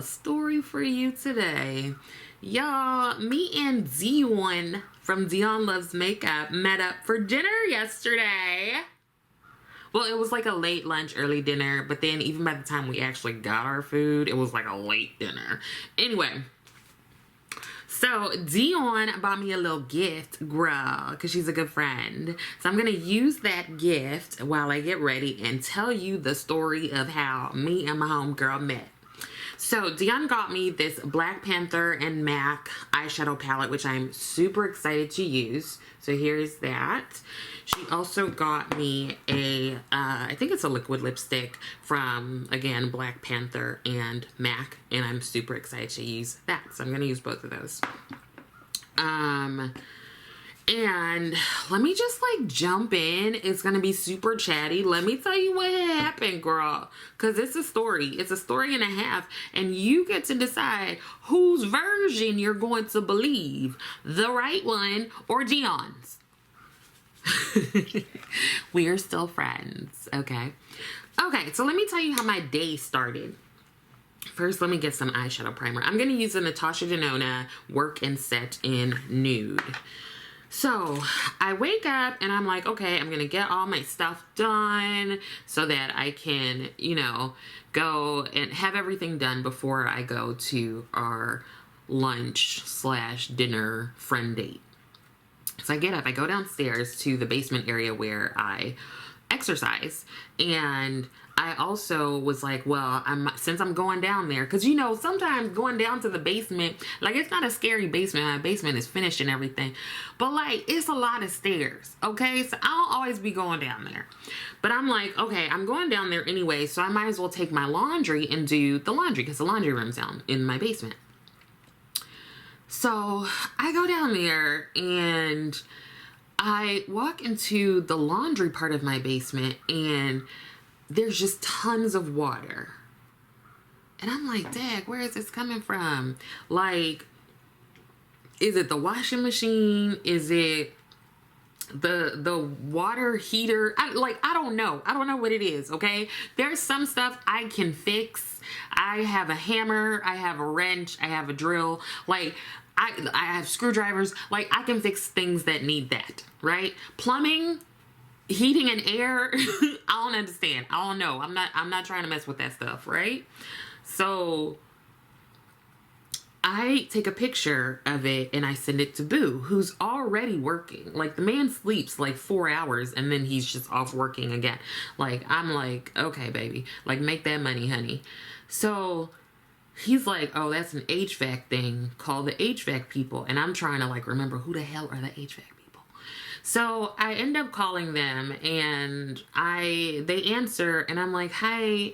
story for you today. Y'all, me and Dion from Dion Luvs Makeup met up for dinner yesterday. Well, it was like a late lunch, early dinner, but then even by the time we actually got our food, it was like a late dinner. Anyway, so Dion bought me a little gift, girl, because she's a good friend. So I'm going to use that gift while I get ready and tell you the story of how me and my homegirl met. So Dion got me this Black Panther and MAC eyeshadow palette, which I'm super excited to use. So here's that. She also got me a, I think it's a liquid lipstick from, again, Black Panther and MAC. And I'm super excited to use that. So I'm going to use both of those. And let me just like jump in. It's going to be super chatty. Let me tell you what happened, girl. Because it's a story. It's a story and a half. And you get to decide whose version you're going to believe. The right one or Dion's. We are still friends. Okay. Okay. So let me tell you how my day started. First, let me get some eyeshadow primer. I'm going to use the Natasha Denona Work and Set in Nude. So I wake up and I'm like, okay, I'm going to get all my stuff done so that I can, you know, go and have everything done before I go to our lunch/dinner friend date. So I get up, I go downstairs to the basement area where I exercise, and I also was like, well, since I'm going down there, because you know, sometimes going down to the basement, like, it's not a scary basement. My basement is finished and everything, but like, it's a lot of stairs, okay? So I don't always be going down there, but I'm like, okay, I'm going down there anyway, so I might as well take my laundry and do the laundry, because the laundry room's down in my basement. So I go down there and I walk into the laundry part of my basement, and there's just tons of water. And I'm like, Dag, where is this coming from? Like, is it the washing machine? Is it the water heater? I don't know. I don't know what it is, okay? There's some stuff I can fix. I have a hammer, I have a wrench, I have a drill. Like, I have screwdrivers. Like, I can fix things that need that, right? Plumbing, heating and air, I don't understand. I don't know. I'm not trying to mess with that stuff, right? So I take a picture of it and I send it to Boo, who's already working. Like, the man sleeps like 4 hours and then he's just off working again. Like, I'm like, okay, baby, like, make that money, honey. So he's like, oh, that's an HVAC thing. Call the HVAC people. And I'm trying to like remember who the hell are the HVAC people. So I end up calling them and they answer and I'm like, hi,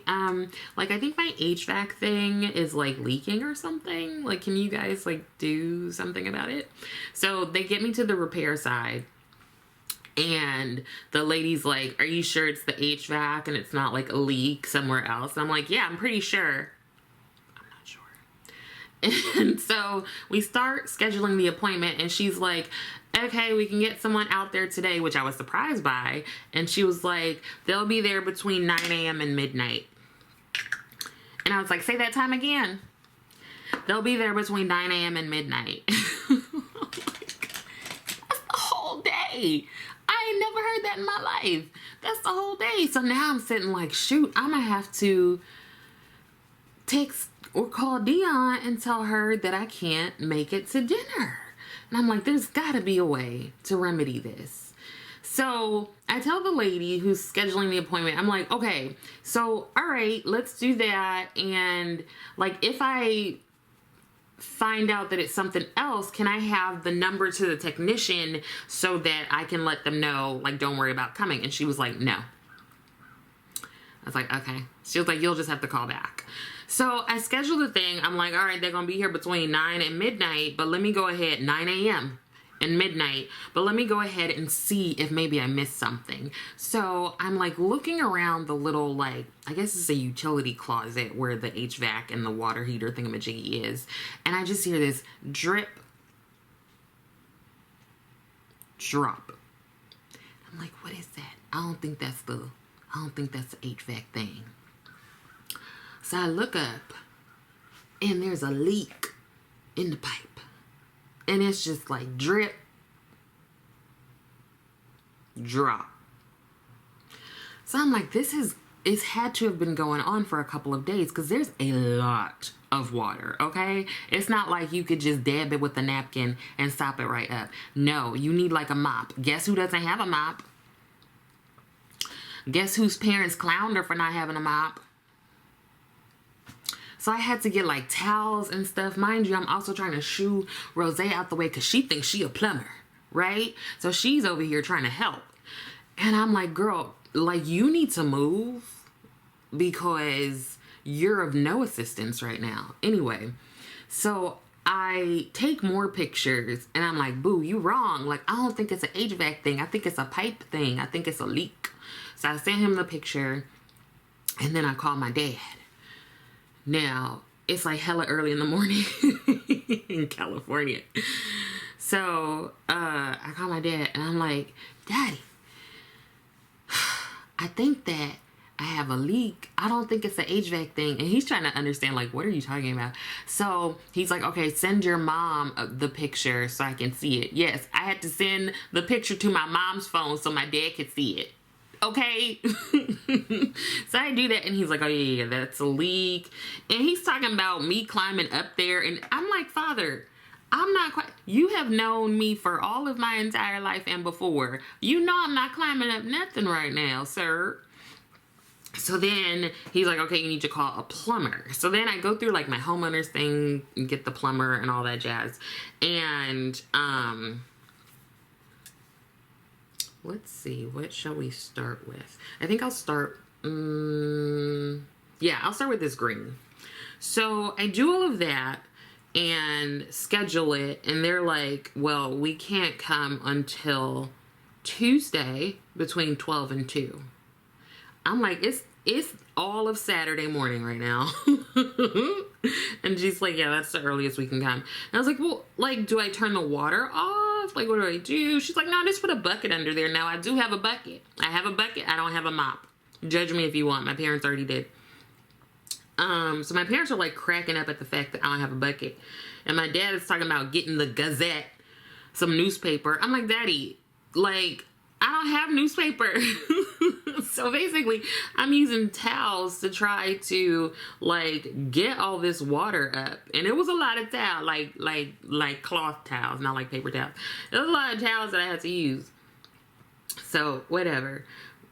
like, I think my HVAC thing is like leaking or something. Like, can you guys like do something about it? So they get me to the repair side. And the lady's like, are you sure it's the HVAC and it's not like a leak somewhere else? And I'm like, yeah, I'm pretty sure. And so we start scheduling the appointment and she's like, okay, we can get someone out there today, which I was surprised by. And she was like, they'll be there between 9 a.m. and midnight. And I was like, say that time again. They'll be there between 9 a.m. and midnight. That's the whole day. I ain't never heard that in my life. That's the whole day. So now I'm sitting like, shoot, I'm gonna have to text or call Dion and tell her that I can't make it to dinner. And I'm like, there's gotta be a way to remedy this. So I tell the lady who's scheduling the appointment, I'm like, okay, so all right, let's do that. And like, if I find out that it's something else, can I have the number to the technician so that I can let them know, like, don't worry about coming? And she was like, no. I was like, okay. She was like, you'll just have to call back. So I scheduled the thing. I'm like, all right, they're going to be here between 9 and midnight, but let me go ahead, 9 a.m. and midnight, but let me go ahead and see if maybe I missed something. So I'm like looking around the little, like, I guess it's a utility closet where the HVAC and the water heater thingamajiggy is. And I just hear this drip, drop. I'm like, what is that? I don't think that's the HVAC thing. So I look up and there's a leak in the pipe. And it's just like drip, drop. So I'm like, it's had to have been going on for a couple of days because there's a lot of water, okay? It's not like you could just dab it with a napkin and stop it right up. No, you need like a mop. Guess who doesn't have a mop? Guess whose parents clowned her for not having a mop? So I had to get like towels and stuff. Mind you, I'm also trying to shoo Rose out the way because she thinks she a plumber, right? So she's over here trying to help. And I'm like, girl, like you need to move because you're of no assistance right now. Anyway, so I take more pictures and I'm like, boo, you wrong. Like, I don't think it's an HVAC thing. I think it's a pipe thing. I think it's a leak. So I sent him the picture and then I called my dad. Now, it's like hella early in the morning in California. So I called my dad and I'm like, Daddy, I think that I have a leak. I don't think it's an HVAC thing. And he's trying to understand, like, what are you talking about? So he's like, okay, send your mom the picture so I can see it. Yes, I had to send the picture to my mom's phone so my dad could see it. Okay. So I do that and he's like, oh yeah, that's a leak. And he's talking about me climbing up there. And I'm like, Father, I'm not quite, you have known me for all of my entire life and before. You know I'm not climbing up nothing right now, sir. So then he's like, okay, you need to call a plumber. So then I go through like my homeowner's thing and get the plumber and all that jazz. And let's see, what shall we start with? I think I'll start, yeah, I'll start with this green. So I do all of that and schedule it. And they're like, well, we can't come until Tuesday between 12 and 2. I'm like, it's all of Saturday morning right now. And she's like, yeah, that's the earliest we can come. And I was like, well, like, do I turn the water off? Like, what do I do? She's like, no, just put a bucket under there. Now, I do have a bucket. I have a bucket. I don't have a mop. Judge me if you want. My parents already did. So my parents are like cracking up at the fact that I don't have a bucket. And my dad is talking about getting the Gazette, some newspaper. I'm like, Daddy, like, I don't have newspaper. So basically, I'm using towels to try to like get all this water up. And it was a lot of towels, like cloth towels, not like paper towels. There was a lot of towels that I had to use. So whatever.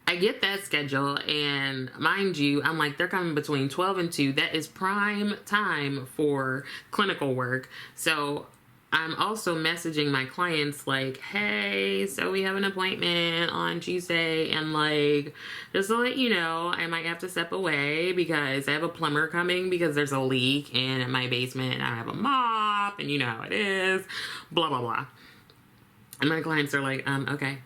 I get that schedule, and mind you, I'm like, they're coming between 12 and 2. That is prime time for clinical work. So I'm also messaging my clients like, hey, so we have an appointment on Tuesday, and like, just to let you know, I might have to step away because I have a plumber coming because there's a leak in my basement. I have a mop, and you know how it is, blah, blah, blah. And my clients are like, okay.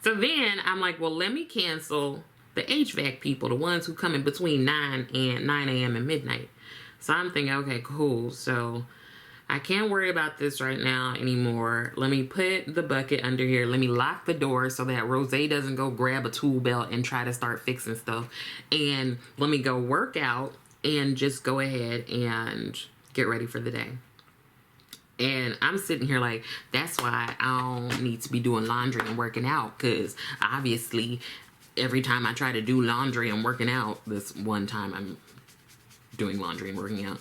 So then I'm like, well, let me cancel the HVAC people, the ones who come in between 9 a.m. and midnight. So I'm thinking, okay, cool. So I can't worry about this right now anymore. Let me put the bucket under here. Let me lock the door so that Rose doesn't go grab a tool belt and try to start fixing stuff. And let me go work out and just go ahead and get ready for the day. And I'm sitting here like, that's why I don't need to be doing laundry and working out. Because obviously, every time I try to do laundry and working out, this one time I'm doing laundry and working out,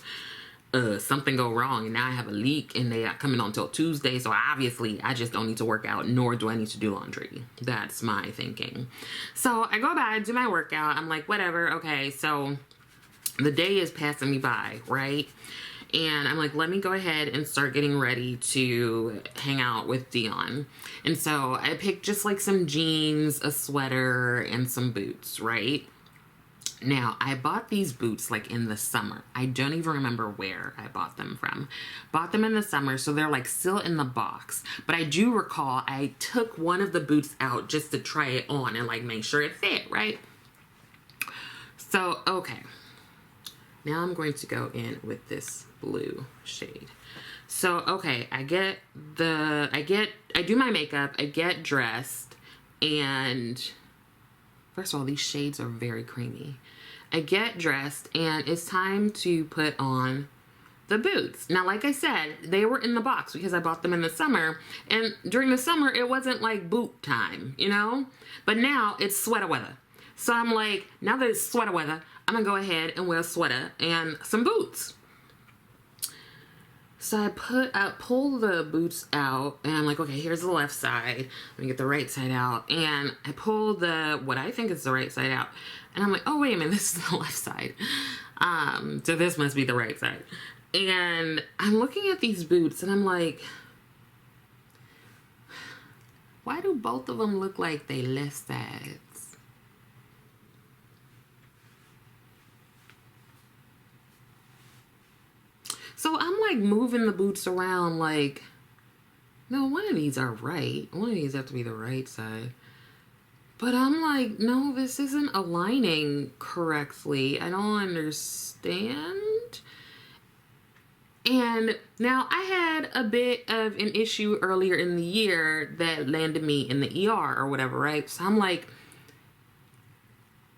something go wrong. And now I have a leak and they are coming on till Tuesday. So obviously, I just don't need to work out, nor do I need to do laundry. That's my thinking. So I go by, do my workout. I'm like, whatever. Okay, so the day is passing me by, right? And I'm like, let me go ahead and start getting ready to hang out with Dion. And so I picked just like some jeans, a sweater, and some boots, right? Now, I bought these boots like in the summer. I don't even remember where I bought them from. Bought them in the summer, so they're like still in the box. But I do recall I took one of the boots out just to try it on and like make sure it fit, right? So, okay. Now I'm going to go in with this blue shade. So, okay, I do my makeup, I get dressed, and first of all, these shades are very creamy. I get dressed, and it's time to put on the boots. Now, like I said, they were in the box because I bought them in the summer, and during the summer it wasn't like boot time, you know, but now it's sweater weather. So I'm like, now that it's sweater weather, I'm gonna go ahead and wear a sweater and some boots. So I pull the boots out, and I'm like, okay, here's the left side. Let me get the right side out. And I pull what I think is the right side out. And I'm like, oh, wait a minute, this is the left side. So this must be the right side. And I'm looking at these boots, and I'm like, why do both of them look like they left sides? So I'm like moving the boots around like, no, one of these are right. One of these have to be the right side. But I'm like, no, this isn't aligning correctly. I don't understand. And now I had a bit of an issue earlier in the year that landed me in the ER or whatever, right? So I'm like,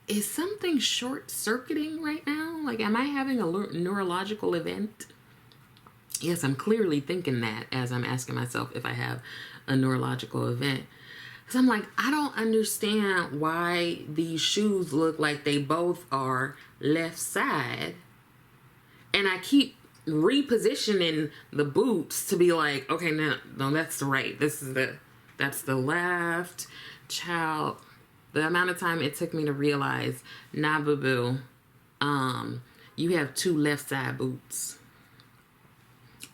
is something short-circuiting right now? Like, am I having a neurological event? Yes, I'm clearly thinking that as I'm asking myself if I have a neurological event. So I'm like, I don't understand why these shoes look like they both are left side. And I keep repositioning the boots to be like, okay, no, that's the right. That's the left. Child, the amount of time it took me to realize, nah, boo-boo, you have two left side boots.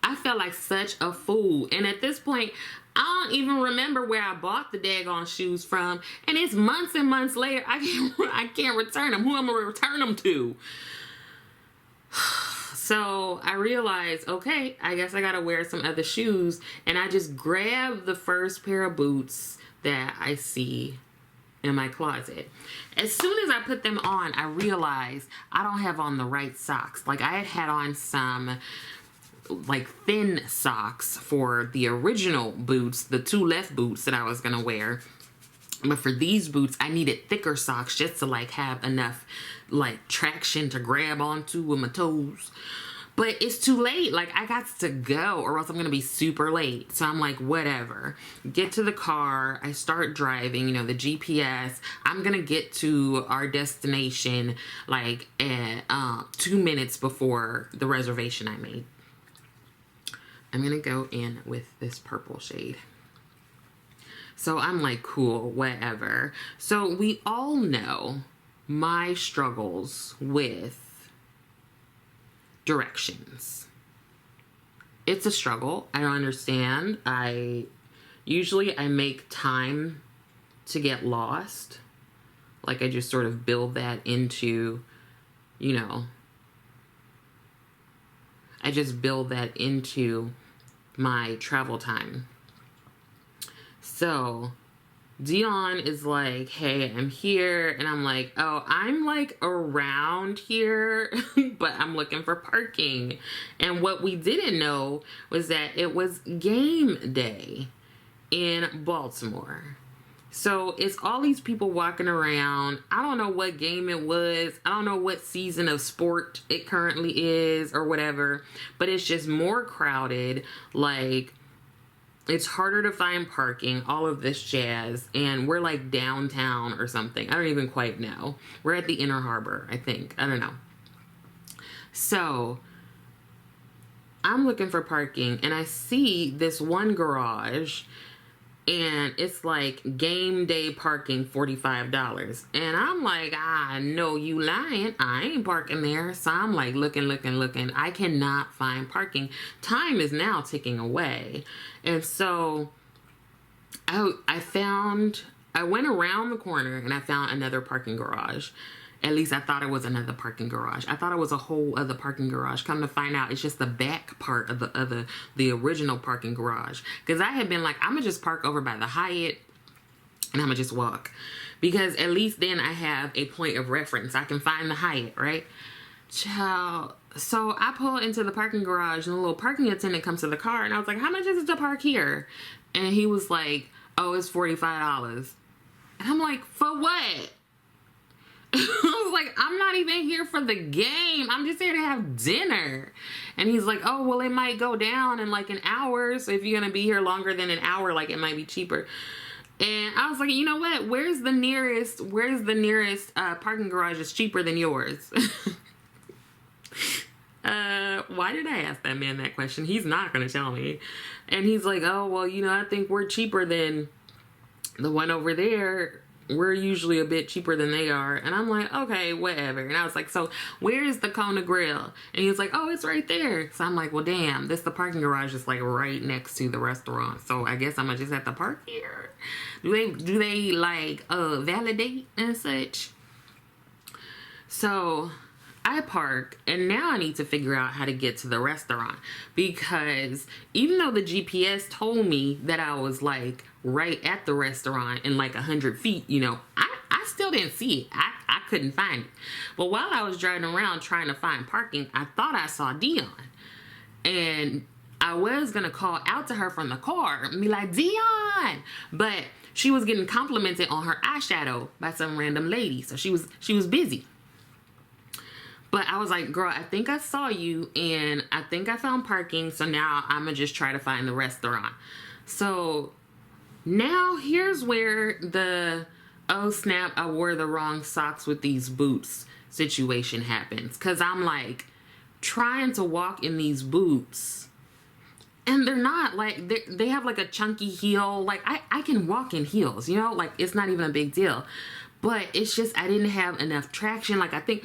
I felt like such a fool. And at this point, I don't even remember where I bought the daggone shoes from. And it's months and months later. I can't return them. Who am I going to return them to? So I realized, okay, I guess I got to wear some other shoes. And I just grabbed the first pair of boots that I see in my closet. As soon as I put them on, I realized I don't have on the right socks. Like, I had on some like thin socks for the original boots, the two left boots that I was gonna wear. But for these boots, I needed thicker socks just to like have enough like traction to grab onto with my toes. But it's too late. Like, I got to go or else I'm gonna be super late. So I'm like, whatever. Get to the car. I start driving, you know, the GPS. I'm gonna get to our destination like at 2 minutes before the reservation I made. I'm gonna go in with this purple shade. So I'm like, cool, whatever. So we all know my struggles with directions. It's a struggle. I don't understand. Usually I make time to get lost. Like, I just sort of build that into, you know, I just build that into my travel time. So Dion is like, hey, I'm here. And I'm like, oh, I'm like around here, but I'm looking for parking. And what we didn't know was that it was game day in Baltimore. So it's all these people walking around. I don't know what game it was. I don't know what season of sport it currently is or whatever. But it's just more crowded. Like, it's harder to find parking. All of this jazz. And we're like downtown or something. I don't even quite know. We're at the Inner Harbor, I think. I don't know. So I'm looking for parking. And I see this one garage. And it's like game day parking, $45. And I'm like, no, you lying. I ain't parking there. So I'm like looking. I cannot find parking. Time is now ticking away. And so I went around the corner and I found another parking garage. At least I thought it was another parking garage. I thought it was a whole other parking garage. Come to find out, it's just the back part of the original parking garage. Because I had been like, I'm going to just park over by the Hyatt and I'm going to just walk. Because at least then I have a point of reference. I can find the Hyatt, right? Child. So I pull into the parking garage and the little parking attendant comes to the car. And I was like, how much is it to park here? And he was like, oh, it's $45. And I'm like, for what? I was like, I'm not even here for the game. I'm just here to have dinner. And he's like, oh, well, it might go down in like an hour. So if you're going to be here longer than an hour, like it might be cheaper. And I was like, you know what? Where's the nearest parking garage that's cheaper than yours? Why did I ask that man that question? He's not going to tell me. And he's like, oh, well, you know, I think we're cheaper than the one over there. We're usually a bit cheaper than they are. And I'm like, okay, whatever. And I was like, so where's the Kona Grill? And he was like, oh, it's right there. So I'm like, well, damn, the parking garage is like right next to the restaurant. So I guess I'm gonna just have to park here. Do they like validate and such? So I park, and now I need to figure out how to get to the restaurant, because even though the GPS told me that I was like right at the restaurant in like 100 feet, you know, I still didn't see it. I couldn't find it. But while I was driving around trying to find parking, I thought I saw Dion, and I was gonna call out to her from the car and be like, Dion, but she was getting complimented on her eyeshadow by some random lady, so she was busy. But I was like, girl, I think I saw you, and I think I found parking, so now I'm going to just try to find the restaurant. So now here's where the, oh snap, I wore the wrong socks with these boots situation happens. Because I'm like trying to walk in these boots, and they're not like, they have like a chunky heel. Like I can walk in heels, you know, like it's not even a big deal. But it's just, I didn't have enough traction. Like I think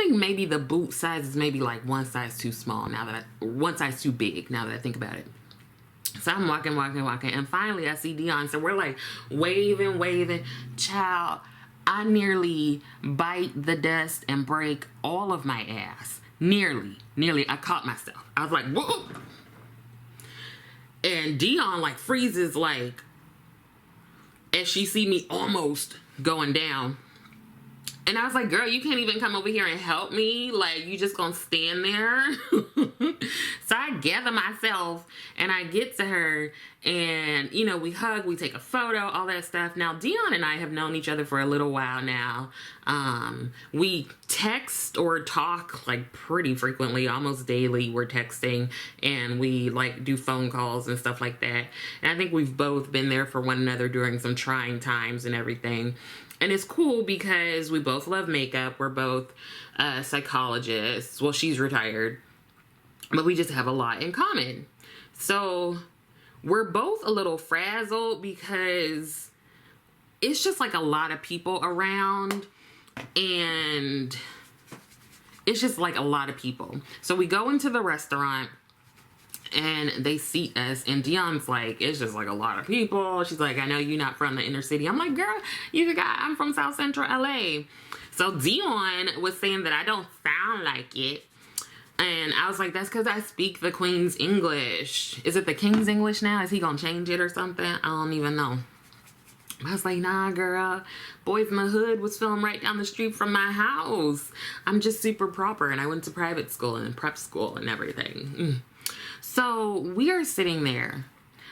maybe the boot size is maybe like one size too small one size too big now that I think about it. So I'm walking. And finally I see Dion. So we're like waving. Child, I nearly bite the dust and break all of my ass. Nearly. I caught myself. I was like, whoa. And Dion like freezes, like, as she see me almost going down. And I was like, girl, you can't even come over here and help me? Like, you just gonna stand there? So I gather myself and I get to her, and, you know, we hug, we take a photo, all that stuff. Now, Dion and I have known each other for a little while now. We text or talk like pretty frequently, almost daily. We're texting, and we like do phone calls and stuff like that. And I think we've both been there for one another during some trying times and everything. And it's cool because we both love makeup. We're both psychologists. Well, she's retired, but we just have a lot in common. So we're both a little frazzled because it's just like a lot of people around, and it's just like a lot of people. So we go into the restaurant, and they seat us, and Dion's like, it's just like a lot of people. She's like, I know you're not from the inner city. I'm like, girl, you forgot I'm from South Central LA. So Dion was saying that I don't sound like it. And I was like, that's because I speak the Queen's English. Is it the King's English now? Is he gonna change it or something? I don't even know. I was like, nah, girl. Boys in the Hood was filmed right down the street from my house. I'm just super proper, and I went to private school and prep school and everything. So we are sitting there.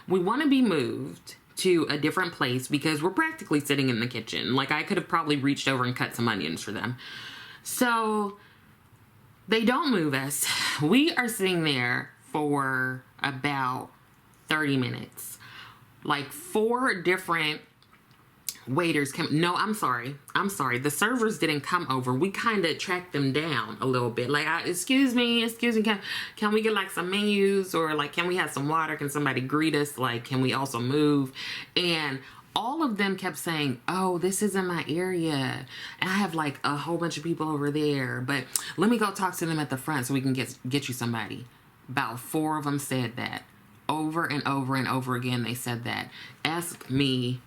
We want to be moved to a different place because we're practically sitting in the kitchen. Like, I could have probably reached over and cut some onions for them. So they don't move us. We are sitting there for about 30 minutes. Like 4 different waiters came. No, I'm sorry. The servers didn't come over. We kind of tracked them down a little bit. Like, excuse me. Can we get like some menus, or like, can we have some water? Can somebody greet us? Like, can we also move? And all of them kept saying, oh, this isn't my area. And I have like a whole bunch of people over there, but let me go talk to them at the front so we can get you somebody. About 4 of them said that. Over and over and over again, they said that. Ask me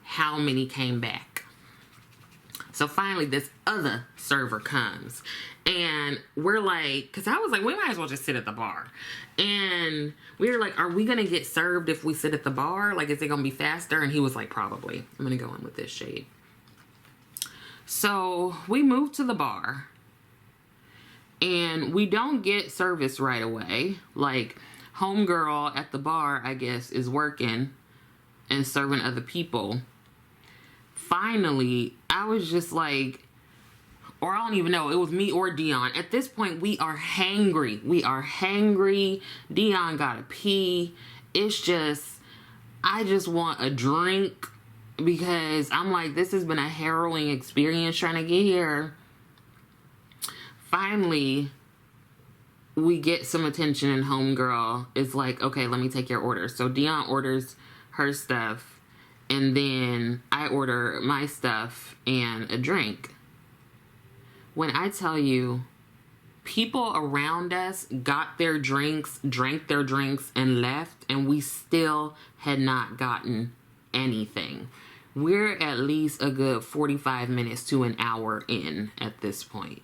how many came back. So finally this other server comes, and we're like, because I was like, we might as well just sit at the bar. And we were like, are we gonna get served if we sit at the bar? Like, is it gonna be faster? And he was like, probably. I'm gonna go in with this shade. So we moved to the bar, and we don't get service right away. Like, homegirl at the bar, I guess, is working and serving other people. Finally, I was just like, or I don't even know, it was me or Dion. At this point, we are hangry. We are hangry. Dion gotta pee. It's just, I just want a drink because I'm like, this has been a harrowing experience trying to get here. Finally, we get some attention and homegirl is like, okay, let me take your order. So Dion orders her stuff and then I order my stuff and a drink. When I tell you, people around us got their drinks, drank their drinks, and left, and we still had not gotten anything. We're at least a good 45 minutes to an hour in at this point,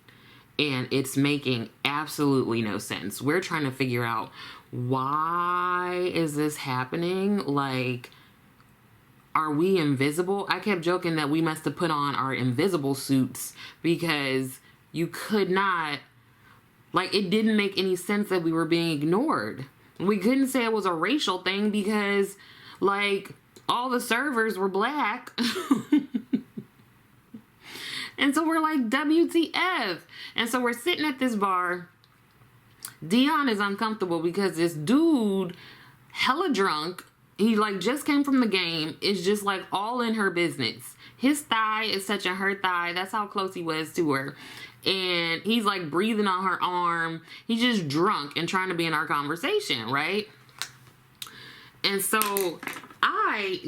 and it's making absolutely no sense. We're trying to figure out, why is this happening? Like, are we invisible? I kept joking that we must have put on our invisible suits because you could not, like, it didn't make any sense that we were being ignored. We couldn't say it was a racial thing because, like, all the servers were black. And so we're like, WTF? And so we're sitting at this bar. Dion is uncomfortable because this dude, hella drunk, he like just came from the game, is just like all in her business. His thigh is touching her thigh. That's how close he was to her. And he's like breathing on her arm. He's just drunk and trying to be in our conversation, right? And so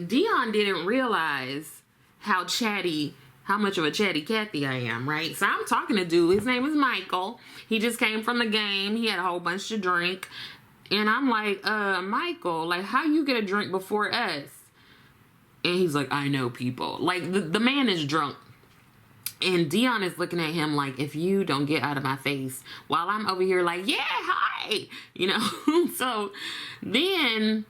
Dion didn't realize how much of a chatty Cathy I am, right? So I'm talking to dude. His name is Michael. He just came from the game. He had a whole bunch to drink. And I'm like, Michael, like, how you get a drink before us? And he's like, I know people. Like, the man is drunk. And Dion is looking at him like, if you don't get out of my face, while I'm over here like, yeah, hi, you know? So then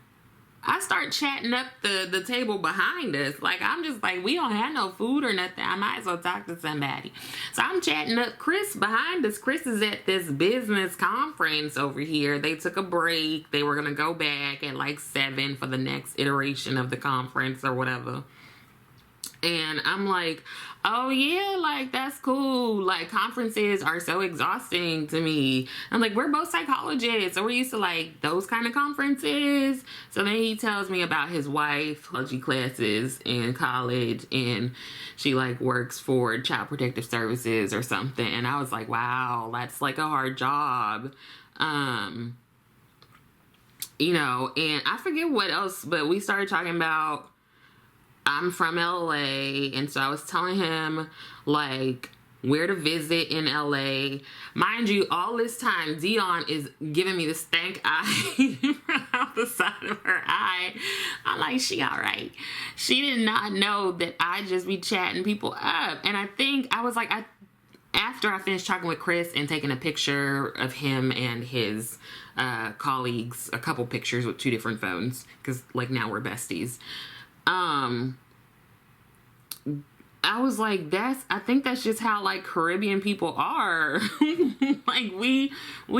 I start chatting up the table behind us. Like, I'm just like, we don't have no food or nothing. I might as well talk to somebody. So I'm chatting up Chris behind us. Chris is at this business conference over here. They took a break. They were going to go back at like 7 for the next iteration of the conference or whatever. And I'm like, oh yeah, like, that's cool. Like, conferences are so exhausting to me. I'm like, we're both psychologists, so we're used to like those kind of conferences. So then he tells me about his wife, psychology classes in college, and she like works for Child Protective Services or something. And I was like, wow, that's like a hard job. You know, and I forget what else, but we started talking about, I'm from LA, and so I was telling him like where to visit in LA. Mind you, all this time Dion is giving me the stank eye out the side of her eye. I'm like, she all right. She did not know that I just be chatting people up. And I think I was like, after I finished talking with Chris and taking a picture of him and his colleagues, a couple pictures with 2 different phones, because like now we're besties. I was like, I think that's just how like Caribbean people are. Like we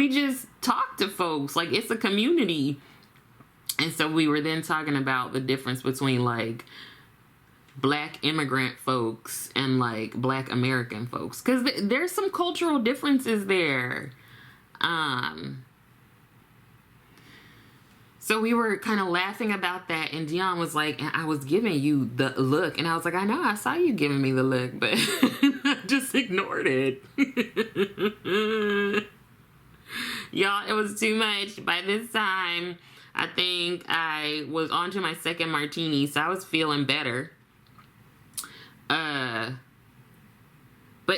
just talk to folks, like it's a community. And so we were then talking about the difference between like black immigrant folks and like black American folks, because there's some cultural differences there. So we were kind of laughing about that, and Dion was like, and I was giving you the look, and I was like, I know, I saw you giving me the look, but I just ignored it. Y'all, it was too much. By this time, I think I was on to my second martini, so I was feeling better. But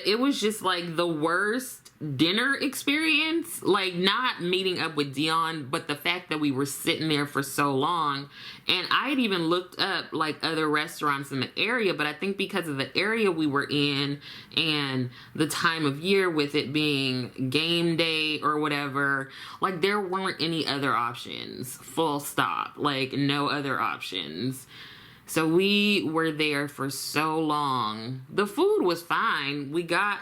it was just like the worst dinner experience, like not meeting up with Dion, but the fact that we were sitting there for so long. And I had even looked up like other restaurants in the area, but I think because of the area we were in and the time of year with it being game day or whatever, like there weren't any other options, full stop, like no other options. So we were there for so long. The food was fine. We got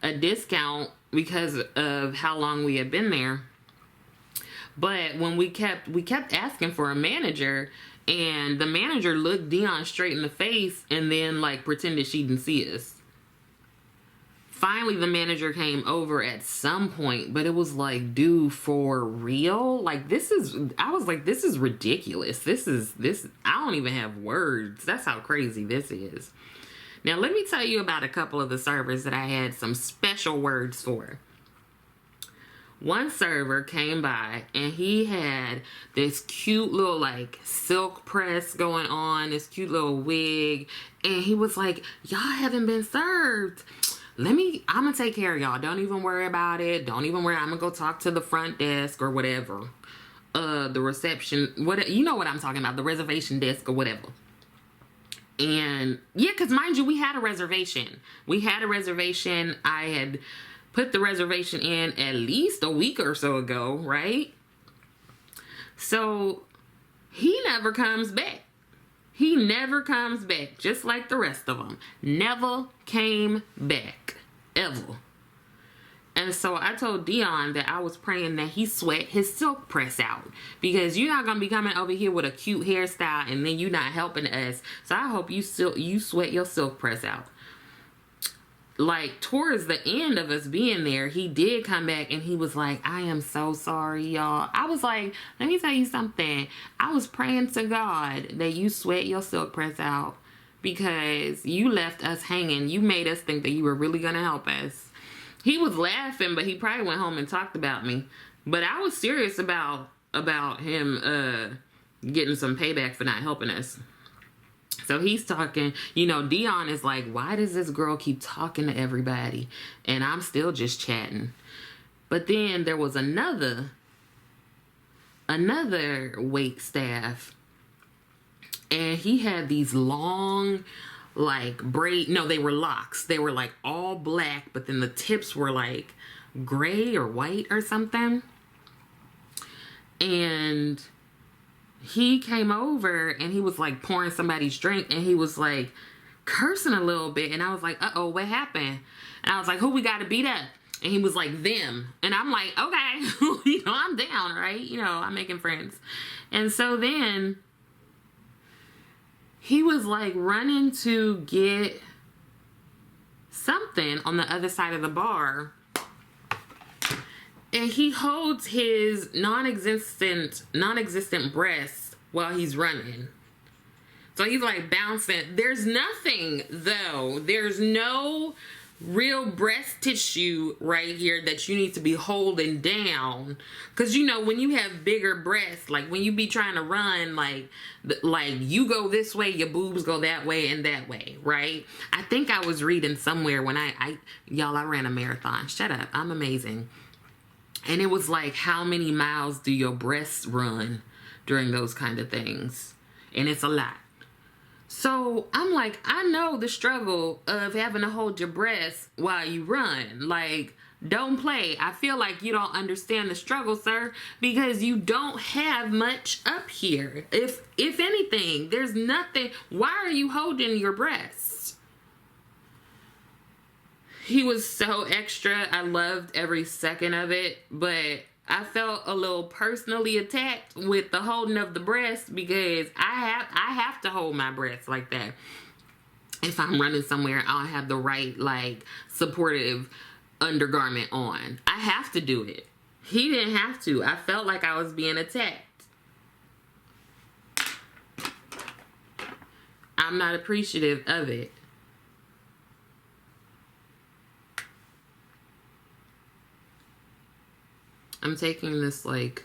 a discount because of how long we had been there. But when we kept asking for a manager, and the manager looked Dion straight in the face and then like pretended she didn't see us. finally the manager came over at some point, but it was like, dude, for real? Like, I was like, this is ridiculous. I don't even have words. That's how crazy this is. Now, let me tell you about a couple of the servers that I had some special words for. One server came by and he had this cute little like silk press going on, this cute little wig, and he was like, y'all haven't been served. I'm gonna take care of y'all. Don't even worry about it. Don't even worry. I'm gonna go talk to the front desk or whatever. The reception, you know what I'm talking about, the reservation desk or whatever. And yeah, because mind you, we had a reservation. I had put the reservation in at least a week or so ago, right? So he never comes back. He never comes back, just like the rest of them. Never came back, ever. And so I told Dion that I was praying that he sweat his silk press out, because you're not going to be coming over here with a cute hairstyle and then you're not helping us. So I hope you sweat your silk press out. Like, towards the end of us being there, he did come back and he was like, I am so sorry, y'all. I was like, let me tell you something. I was praying to God that you sweat your silk press out, because you left us hanging. You made us think that you were really going to help us. He was laughing, but he probably went home and talked about me. But I was serious about him getting some payback for not helping us. So he's talking, you know, Dion is like, why does this girl keep talking to everybody? And I'm still just chatting. But then there was another wait staff. And he had these long, like, no, they were locks. They were like all black, but then the tips were like gray or white or something. And he came over and he was like pouring somebody's drink and he was like cursing a little bit. And I was like, uh-oh, what happened? And I was like, who we got to beat up? And he was like, them. And I'm like, okay, you know, I'm down, right? You know, I'm making friends. And so then he was like running to get something on the other side of the bar. And he holds his non-existent breast while he's running. So he's like bouncing. There's nothing though. There's no real breast tissue right here that you need to be holding down. Cause you know, when you have bigger breasts, like when you be trying to run, like you go this way, your boobs go that way and that way, right? I think I was reading somewhere when y'all, I ran a marathon. Shut up. I'm amazing. And it was like, how many miles do your breasts run during those kind of things? And it's a lot. So I'm like, I know the struggle of having to hold your breasts while you run. Like, don't play. I feel like you don't understand the struggle, sir, because you don't have much up here. If anything, there's nothing. Why are you holding your breasts? He was so extra. I loved every second of it, but I felt a little personally attacked with the holding of the breast, because I have to hold my breasts like that. If I'm running somewhere, I'll have the right, like, supportive undergarment on. I have to do it. He didn't have to. I felt like I was being attacked. I'm not appreciative of it. I'm taking this like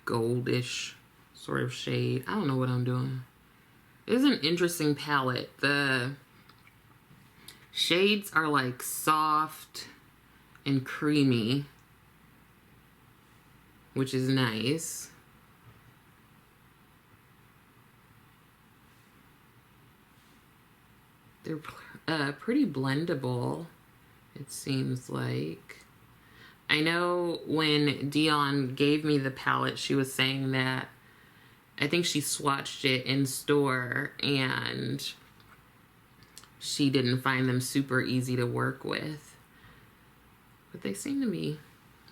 goldish sort of shade. I don't know what I'm doing. It's an interesting palette. The shades are like soft and creamy, which is nice. They're pretty blendable, it seems like. I know when Dion gave me the palette, she was saying that I think she swatched it in store and she didn't find them super easy to work with. But they seem to be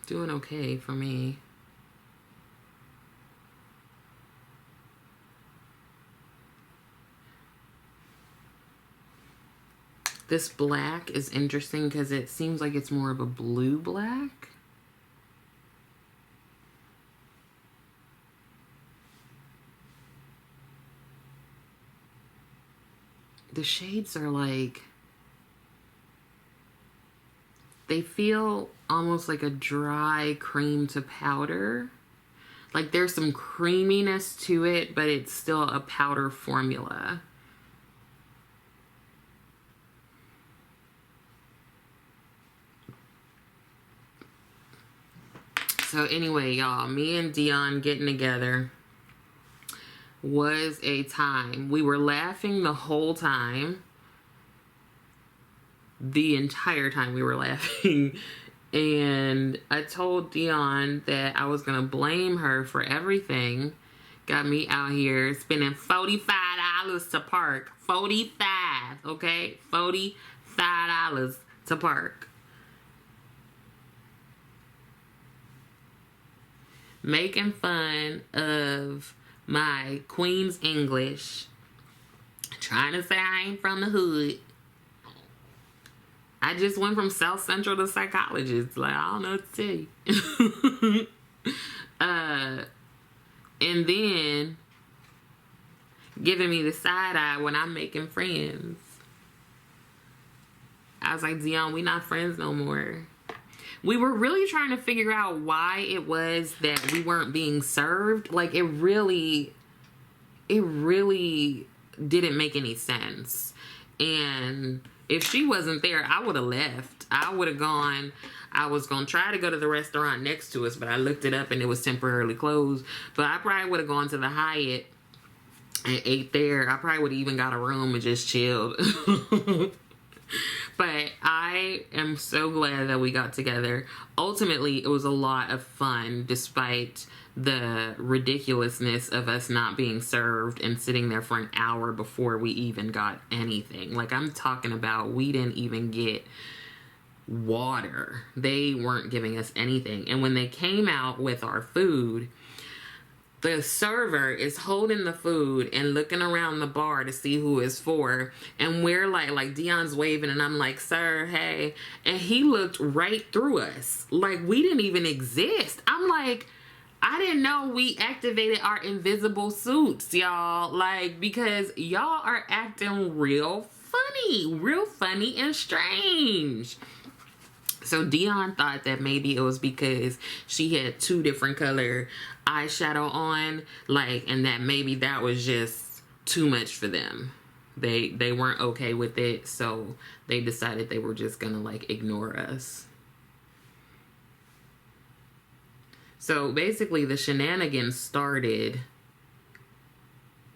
doing okay for me. This black is interesting because it seems like it's more of a blue black. The shades are like, they feel almost like a dry cream to powder. Like there's some creaminess to it, but it's still a powder formula. So anyway, y'all, me and Dion getting together was a time. We were laughing the whole time. The entire time we were laughing. And I told Dion that I was going to blame her for everything. Got me out here spending $45 to park. 45, okay? $45 to park. Making fun of my Queen's English. Trying to say I ain't from the hood. I just went from South Central to psychologist. Like, I don't know what to tell you. And then giving me the side eye when I'm making friends. I was like, Dion, we not friends no more. We were really trying to figure out why it was that we weren't being served. Like, it really didn't make any sense. And if she wasn't there, I would have left. I would have gone. I was going to try to go to the restaurant next to us, but I looked it up and it was temporarily closed. But I probably would have gone to the Hyatt and ate there. I probably would have even got a room and just chilled. But I am so glad that we got together. Ultimately, it was a lot of fun despite the ridiculousness of us not being served and sitting there for an hour before we even got anything. Like, I'm talking about, we didn't even get water. They weren't giving us anything. And when they came out with our food, the server is holding the food and looking around the bar to see who it's for. And we're like Dion's waving and I'm like, sir, hey. And he looked right through us. Like, we didn't even exist. I'm like, I didn't know we activated our invisible suits, y'all. Like, because y'all are acting real funny and strange. So Dion thought that maybe it was because she had 2 different color eyeshadow on, like, and that maybe that was just too much for them. They weren't okay with it, so they decided they were just gonna like ignore us. So basically the shenanigans started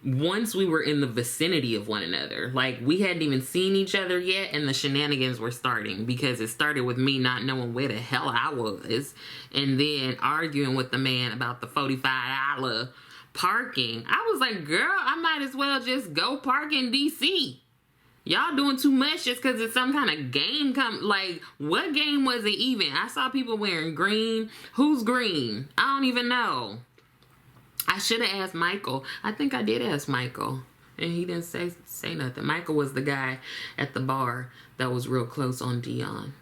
once we were in the vicinity of one another. Like, we hadn't even seen each other yet and the shenanigans were starting, because it started with me not knowing where the hell I was and then arguing with the man about the $45 parking. I was like, girl, I might as well just go park in DC. Y'all doing too much just because it's some kind of game. Like, what game was it even? I saw people wearing green. Who's green? I don't even know. I should have asked Michael. I think I did ask Michael. And he didn't say nothing. Michael was the guy at the bar that was real close on Dion.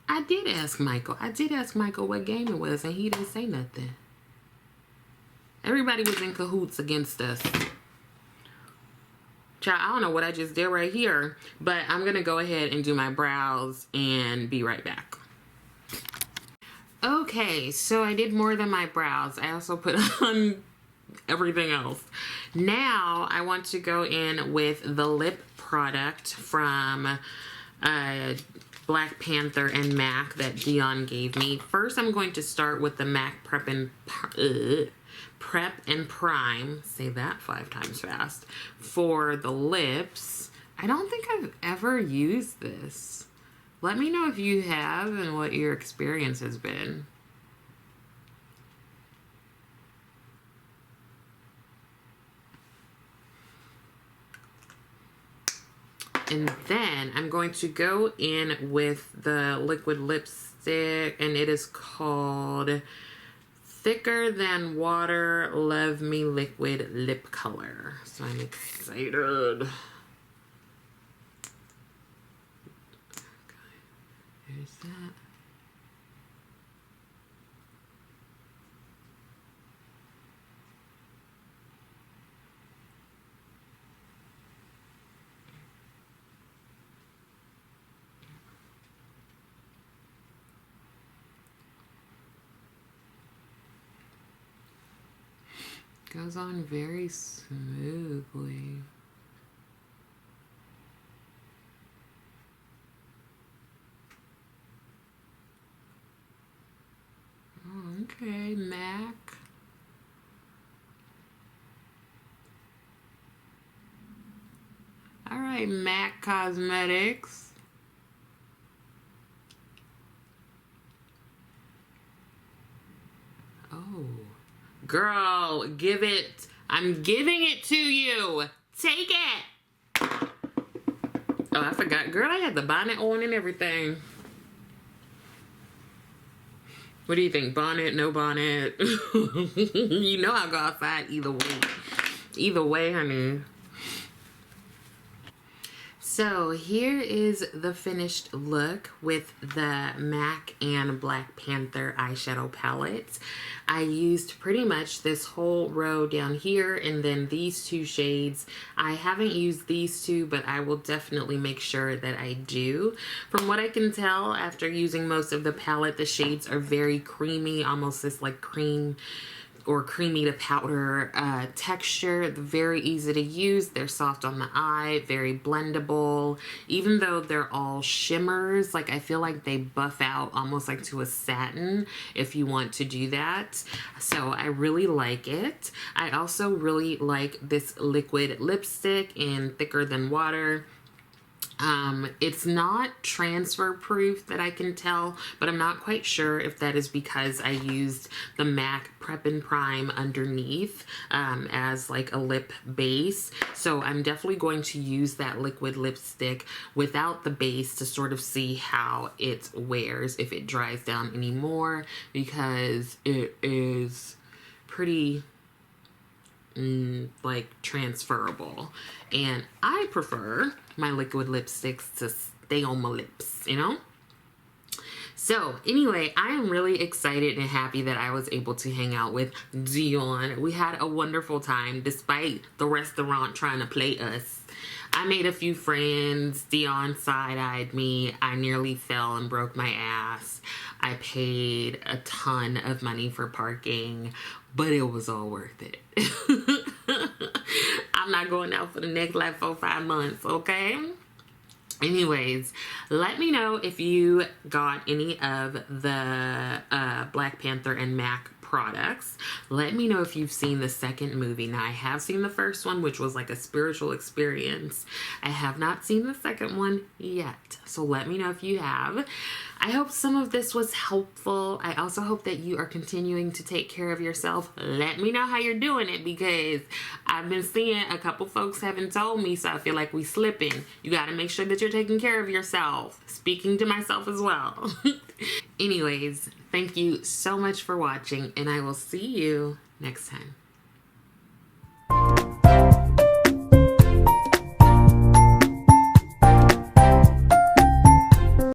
I did ask Michael. I did ask Michael what game it was, and he didn't say nothing. Everybody was in cahoots against us. Child, I don't know what I just did right here, but I'm going to go ahead and do my brows and be right back. Okay, so I did more than my brows. I also put on everything else. Now I want to go in with the lip product from Black Panther and MAC that Dion gave me. First, I'm going to start with the MAC Prep and Prime. Say that 5 times fast. For the lips. I don't think I've ever used this. Let me know if you have and what your experience has been. And then I'm going to go in with the liquid lipstick, and it is called Thicker Than Water Love Me Liquid Lip Color. So I'm excited. There's that. Goes on very smoothly. Oh, okay, MAC. All right, MAC Cosmetics. Oh. Girl, give it. I'm giving it to you. Take it. Oh, I forgot. Girl, I had the bonnet on and everything. What do you think? Bonnet, no bonnet? You know I'll go outside either way. Either way, honey. So here is the finished look with the MAC and Black Panther eyeshadow palettes. I used pretty much this whole row down here and then these two shades. I haven't used these two, but I will definitely make sure that I do. From what I can tell, after using most of the palette, the shades are very creamy, almost this like cream or creamy to powder texture. Very easy to use. They're soft on the eye, very blendable. Even though they're all shimmers, like I feel like they buff out almost like to a satin if you want to do that. So I really like it. I also really like this liquid lipstick in Thicker Than Water. It's not transfer proof that I can tell, but I'm not quite sure if that is because I used the MAC Prep and Prime underneath as like a lip base. So I'm definitely going to use that liquid lipstick without the base to sort of see how it wears, if it dries down anymore, because it is pretty like transferable, and I prefer my liquid lipsticks to stay on my lips, you know? So anyway, I am really excited and happy that I was able to hang out with Dion. We had a wonderful time despite the restaurant trying to play us. I made a few friends. Dion side-eyed me. I nearly fell and broke my ass. I paid a ton of money for parking, but it was all worth it. I'm not going out for the next like 4-5 months, okay? Anyways, let me know if you got any of the Black Panther and MAC products. Let me know if you've seen the second movie. Now, I have seen the first one, which was like a spiritual experience. I have not seen the second one yet, so let me know if you have. I hope some of this was helpful. I also hope that you are continuing to take care of yourself. Let me know how you're doing it, because I've been seeing a couple folks haven't told me, so I feel like we slipping. You got to make sure that you're taking care of yourself. Speaking to myself as well. Anyways, thank you so much for watching, and I will see you next time.